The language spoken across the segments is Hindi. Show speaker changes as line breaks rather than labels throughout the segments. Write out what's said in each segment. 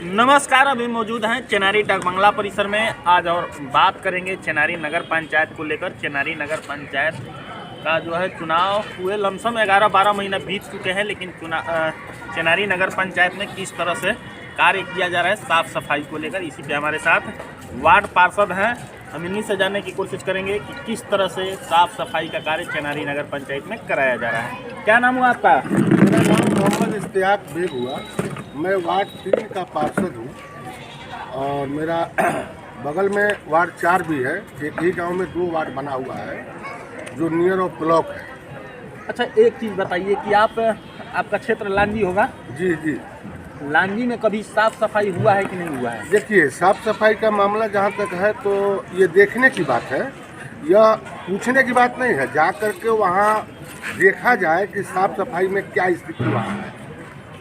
नमस्कार। अभी मौजूद हैं चेनारी डाक बंगला परिसर में आज और बात करेंगे चेनारी नगर पंचायत को लेकर। चेनारी नगर पंचायत का जो है चुनाव हुए लमसम 11-12 महीना बीत चुके हैं, लेकिन चेनारी नगर पंचायत में किस तरह से कार्य किया जा रहा है साफ़ सफाई को लेकर, इसी पे हमारे साथ वार्ड पार्षद हैं। हम इन्हीं से जानने की कोशिश करेंगे कि किस तरह से साफ़ सफाई का कार्य चेनारी नगर पंचायत में कराया जा रहा है। क्या नाम हुआ आपका?
मेरा नाम मोहम्मद इश्तियाक बेग हुआ। मैं वार्ड 3 का पार्षद हूँ और मेरा बगल में वार्ड 4 भी है। एक ही गांव में 2 वार्ड बना हुआ है जो नियर ऑफ ब्लॉक है।
अच्छा, एक चीज़ बताइए कि आपका क्षेत्र लांजी होगा?
जी जी।
लांजी में कभी साफ सफाई हुआ है कि नहीं हुआ है?
देखिए, साफ सफाई का मामला जहाँ तक है तो ये देखने की बात है, यह पूछने की बात नहीं है। जा कर के वहाँ देखा जाए कि साफ सफाई में क्या स्थिति वहाँ है।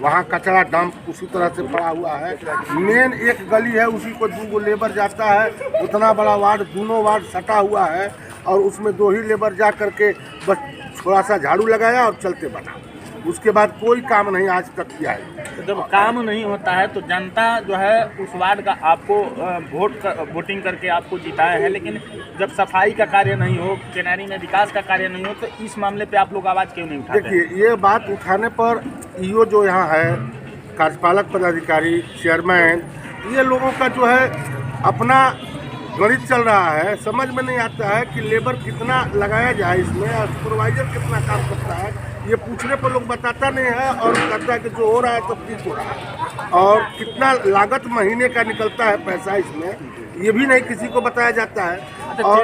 वहाँ कचरा डंप उसी तरह से पड़ा हुआ है। मेन एक गली है, उसी को 2 लेबर जाता है। उतना बड़ा वार्ड, दोनों वार्ड सटा हुआ है और उसमें 2 ही लेबर जा करके बस थोड़ा सा झाड़ू लगाया और चलते बना। उसके बाद कोई काम नहीं आज तक किया है।
तो जब काम नहीं होता है तो जनता जो है उस वार्ड का आपको वोटिंग करके आपको जिताया है, लेकिन जब सफाई का कार्य नहीं हो, चेनारी में विकास का कार्य नहीं हो, तो इस मामले पे आप लोग आवाज़ क्यों नहीं उठाते?
देखिए, ये बात उठाने पर ईओ जो यहाँ है, कार्यपालक पदाधिकारी, चेयरमैन, ये लोगों का जो है अपना गणित चल रहा है। समझ में नहीं आता है कि लेबर कितना लगाया जाए इसमें और सुपरवाइजर कितना काम करता है। ये पूछने पर लोग बताता नहीं है और कहता है कि जो हो रहा है तो ठीक हो रहा है। और कितना लागत महीने का निकलता है पैसा इसमें, ये भी नहीं किसी को बताया जाता है।
अच्छा,
और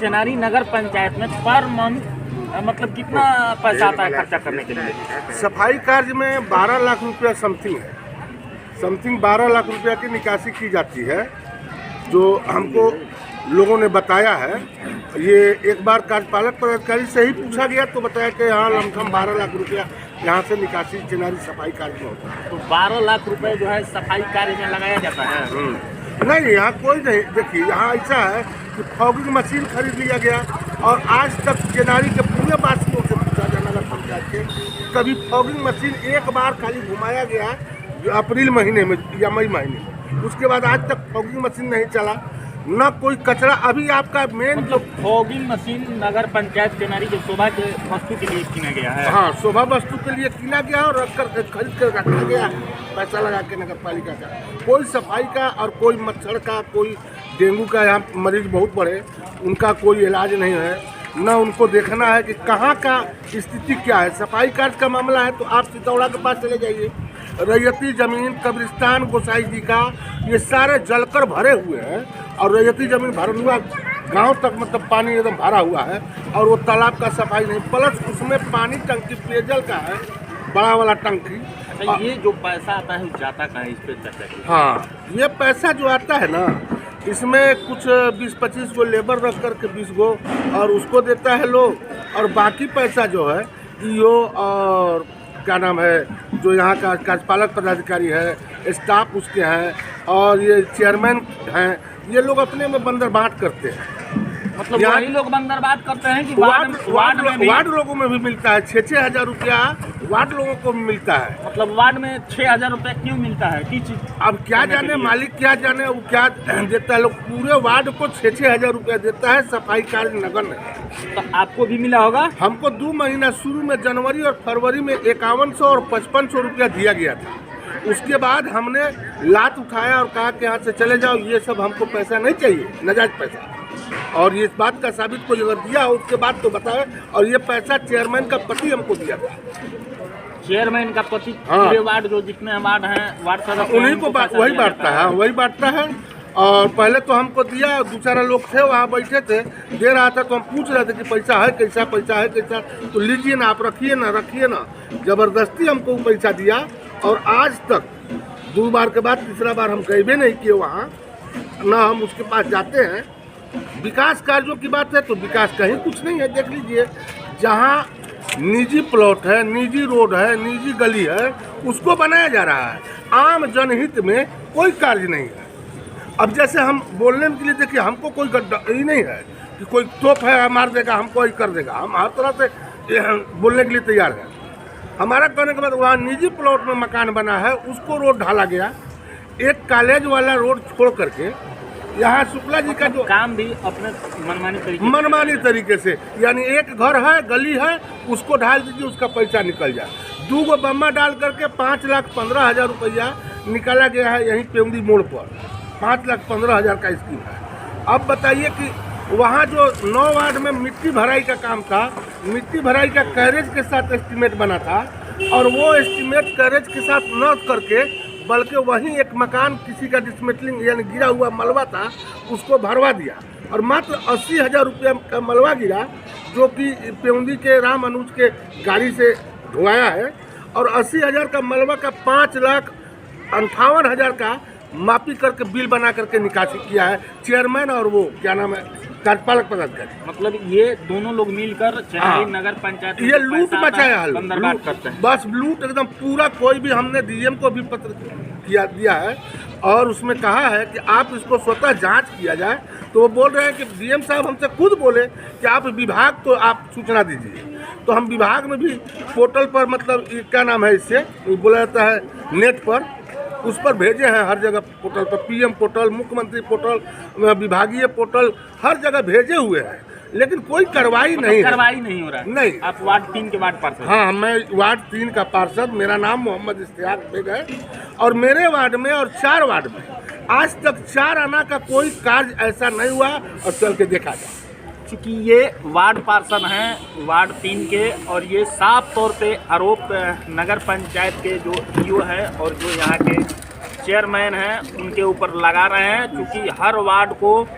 चेनारी नगर पंचायत में पर मंथ मतलब कितना पैसा आता है खर्चा करने के लिए?
सफाई कार्य में 12 लाख रुपया समथिंग है। समथिंग 12 लाख रुपया की निकासी की जाती है, जो हमको लोगों ने बताया है। ये एक बार कार्यपालक पदाधिकारी से ही पूछा गया तो बताया कि यहाँ लमसम 12 लाख रुपया यहाँ से निकासी चेनारी सफाई कार्य में होता है।
तो 12 लाख रुपए जो है सफाई कार्य में लगाया जाता है?
नहीं, यहाँ कोई नहीं। देखिए, यहाँ ऐसा है कि फॉगिंग मशीन खरीद लिया गया और आज तक चेनारी के पूरे वासियों से पूछा गया नगर पंचायत के, कभी फॉगिंग मशीन एक बार खाली घुमाया गया जो अप्रैल महीने में या मई महीने में। उसके बाद आज तक फॉगिंग मशीन नहीं चला, न कोई कचरा। अभी आपका मेन जो
फॉगिंग मशीन नगर पंचायत चेनारी के शोभा के वस्तु के लिए किना गया है।
हाँ, शोभा वस्तु के लिए किना गया और रखकर खरीद कर रखा गया, पैसा लगा के नगर पालिका का। कोई सफाई का और कोई मच्छर का, कोई डेंगू का यहाँ मरीज बहुत बड़े, उनका कोई इलाज नहीं है। न उनको देखना है कि कहाँ का स्थिति क्या है। सफाई कार्य का मामला है तो आप सितौड़ा के पास चले जाइए। रैयती ज़मीन, कब्रिस्तान, गोसाई जी का, ये सारे जलकर भरे हुए हैं और रैयती ज़मीन भरा हुआ गांव तक, मतलब पानी एकदम भरा हुआ है और वो तालाब का सफाई नहीं। प्लस उसमें पानी टंकी पेयजल का है, बड़ा वाला टंकी।
अच्छा, ये जो पैसा आता है जाता कहाँ है, इस पर चर्चा की?
हाँ, ये पैसा जो आता है ना, इसमें कुछ 20-25 गो लेबर रख करके 20 गो और उसको देता है लोग, और बाकी पैसा जो है ईओ और क्या नाम है, जो यहाँ का कार्यपालक पदाधिकारी है, स्टाफ उसके हैं और ये चेयरमैन हैं, ये लोग अपने में बंदर बांट करते हैं।
मतलब वही लोग बंदरबाद करते हैं कि
वार्ड लोगों में भी मिलता है। 6-6 हज़ार रुपया वार्ड लोगों को भी मिलता है।
मतलब वार्ड में 6,000 रुपये क्यों मिलता है? किस चीज?
अब क्या जाने मालिक, क्या जाने वो क्या देता है। लोग पूरे वार्ड को 6-6 हज़ार रुपया देता है सफाई कार्य नगर में।
तो आपको भी मिला होगा?
हमको 2 महीना शुरू में जनवरी और फरवरी में 5100 और 5500 रुपया दिया गया था। उसके बाद हमने लात उठाया और कहा कि यहाँ से चले जाओ, ये सब हमको पैसा नहीं चाहिए, नाजायज पैसा। और ये इस बात का साबित कोई अगर दिया हो उसके बाद तो बताए। और ये पैसा चेयरमैन का पति हमको दिया था।
चेयरमैन का पति?
हाँ।
पूरे वार्ड जो जितने वार्ड हैं, वार्ड सदस्य
उन्हीं को वही बांटता है। वही बांटता है। और पहले तो हमको दिया, दूसरा लोग थे वहाँ बैठे थे, दे रहा था तो हम पूछ रहे थे कि पैसा है कैसा, पैसा है कैसा, तो लीजिए ना, आप रखिए ना, रखिए ना। ज़बरदस्ती हमको पैसा दिया और आज तक 2 बार के बाद तीसरा बार हम गए भी नहीं किए वहाँ, ना हम उसके पास जाते हैं। विकास कार्यों की बात है तो विकास कहीं कुछ नहीं है। देख लीजिए, जहाँ निजी प्लॉट है, निजी रोड है, निजी गली है, उसको बनाया जा रहा है। आम जनहित में कोई कार्य नहीं है। अब जैसे हम बोलने के लिए, देखिए, हमको कोई गड्ढा ही नहीं है कि कोई तोप है मार देगा हमको, ही कर देगा। हम हर तरह से बोलने के लिए तैयार हैं। हमारा कहने के बाद वहाँ निजी प्लॉट में मकान बना है, उसको रोड ढाला गया। एक कॉलेज वाला रोड छोड़ करके यहाँ शुक्ला जी का जो
काम भी अपने
मनमानी तरीके से, यानी एक घर है, गली है, उसको ढाल दीजिए, उसका पैसा निकल जाए। 2 गो बम्मा डाल करके 5,15,000 रुपया निकाला गया है यहीं पेउंदी मोड़ पर। 5,15,000 का स्कीम है। अब बताइए कि वहाँ जो 9 वार्ड में मिट्टी भराई का काम था, मिट्टी भराई का कैरेज के साथ एस्टीमेट बना था, और वो एस्टीमेट कैरेज के साथ न करके बल्कि वहीं एक मकान किसी का डिसमेंटलिंग यानी गिरा हुआ मलबा था, उसको भरवा दिया, और मात्र 80,000 रुपया का मलबा गिरा, जो कि पेउंदी के राम अनुज के गाड़ी से ढुआया है, और 80,000 का मलबा का 5,58,000 का मापी करके बिल बना करके निकासी किया है चेयरमैन और वो क्या नाम है कार्यपालक पदाधिकारी।
मतलब ये दोनों लोग मिलकर चेनारी नगर पंचायत
ये लूट मचाया है,
बंदरबाट करते हैं।
बस लूट एकदम पूरा। कोई भी हमने डीएम को भी पत्र दिया है और उसमें कहा है कि आप इसको स्वतः जांच किया जाए, तो वो बोल रहे हैं कि डीएम साहब हमसे खुद बोले कि आप विभाग तो आप सूचना दीजिए। तो हम विभाग में भी पोर्टल पर, मतलब क्या नाम है इससे बोला जाता है नेट पर, उस पर भेजे हैं हर जगह पोर्टल पर, पीएम पोर्टल, मुख्यमंत्री पोर्टल, विभागीय पोर्टल, हर जगह भेजे हुए हैं, लेकिन कोई कार्रवाई नहीं
हो रहा है।
नहीं।
आप वार्ड 3 के वार्ड पार्षद?
हाँ, मैं वार्ड 3 का पार्षद, मेरा नाम मोहम्मद इश्तियाक बेग है, और मेरे वार्ड में और 4 वार्ड में आज तक 4 आना का कोई कार्य ऐसा नहीं हुआ, और चल के देखा जाए।
क्योंकि ये वार्ड पार्षद हैं वार्ड 3 के, और ये साफ तौर पे आरोप नगर पंचायत के जो ईओ है और जो यहाँ के चेयरमैन हैं उनके ऊपर लगा रहे हैं, क्योंकि हर वार्ड को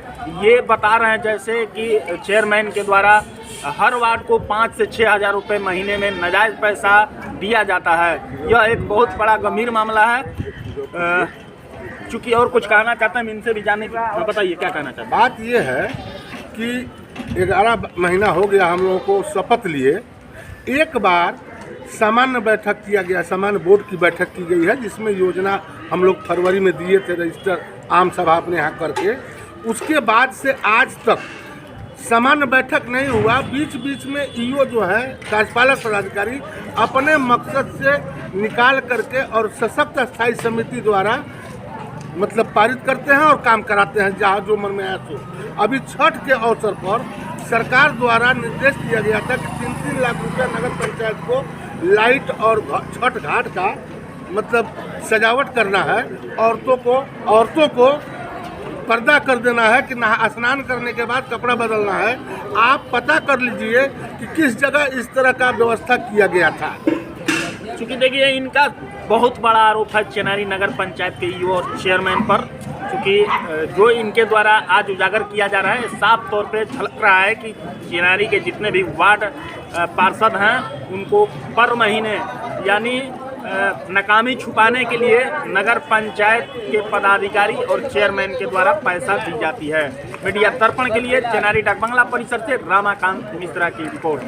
ये बता रहे हैं जैसे कि चेयरमैन के द्वारा हर वार्ड को 5 से 6,000 रुपये महीने में नाजायज़ पैसा दिया जाता है। यह एक बहुत बड़ा गंभीर मामला है। चूँकि और कुछ कहना चाहते हैं, इनसे भी जानने का, बताइए क्या कहना चाहते हैं।
बात ये है कि 11 महीना हो गया हम लोगों को शपथ लिए, एक बार सामान्य बैठक किया गया, सामान्य बोर्ड की बैठक की गई है, जिसमें योजना हम लोग फरवरी में दिए थे रजिस्टर आम सभा अपने यहाँ करके। उसके बाद से आज तक सामान्य बैठक नहीं हुआ। बीच बीच में ईओ जो है कार्यपालक पदाधिकारी अपने मकसद से निकाल करके और सशक्त स्थायी समिति द्वारा मतलब पारित करते हैं और काम कराते हैं जहाँ जो मन में आया सो। अभी छठ के अवसर पर सरकार द्वारा निर्देश दिया गया था कि 3-3 लाख रुपया नगर पंचायत को लाइट और छठ घाट का मतलब सजावट करना है, औरतों को पर्दा कर देना है कि स्नान करने के बाद कपड़ा बदलना है। आप पता कर लीजिए कि किस जगह इस तरह का व्यवस्था किया गया था।
क्योंकि देखिए इनका बहुत बड़ा आरोप है चेनारी नगर पंचायत के ईओ और चेयरमैन पर, क्योंकि जो इनके द्वारा आज उजागर किया जा रहा है, साफ तौर पे झलक रहा है कि चेनारी के जितने भी वार्ड पार्षद हैं उनको पर महीने यानी नाकामी छुपाने के लिए नगर पंचायत के पदाधिकारी और चेयरमैन के द्वारा पैसा दी जाती है। मीडिया दर्पण के लिए चेनारी डाक बंगला परिसर से रामाकांत मिश्रा की रिपोर्ट।